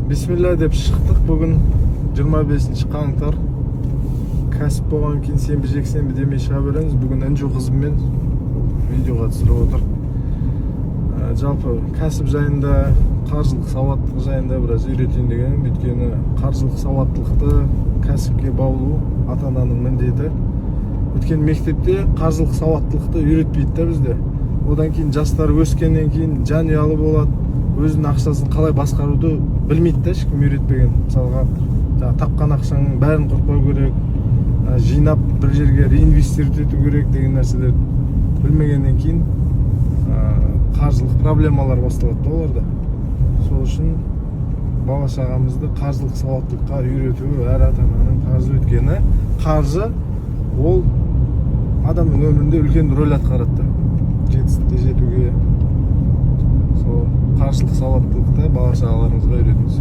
Бисмилля деп шықтық. Бүгін 25 қаңтар. Кәсіп болған кейін сенбі жексенбі демей шыға береміз. Бүгін інжу қызыммен видеоға түсіріп отыр. Жалпы кәсіп жайында, қаржылық сауаттылық жайында біраз үйретейін дегенім. Өйткені қаржылық сауаттылықты кәсіпке баулу ата-ананың міндеті. Өйткені мектепте қаржылық сауаттылықты үйретпейді да бізде. Одан кейін жастар өскеннен кейін жанұялы болады. Өзінің ақшасын қалай басқаруды білмейді да, ешкім үйретпеген. Мысалға, тапқан ақшаның бәрін құртпау керек, жинап бір жерге реинвестировать ету керек деген нәрселер білмегеннен кейін қаржылық проблемалар басталады да оларда. Сол үшін бала шағамызды қаржылық сауаттылыққа үйрету әр ата-ананың парызы. Өйткені қаржы ол адамның өмірінде үлкен рөл атқарады. Жетістікке жетуге сол қаржылық сауаттылықты бала шағаларыңызға үйретіңіз.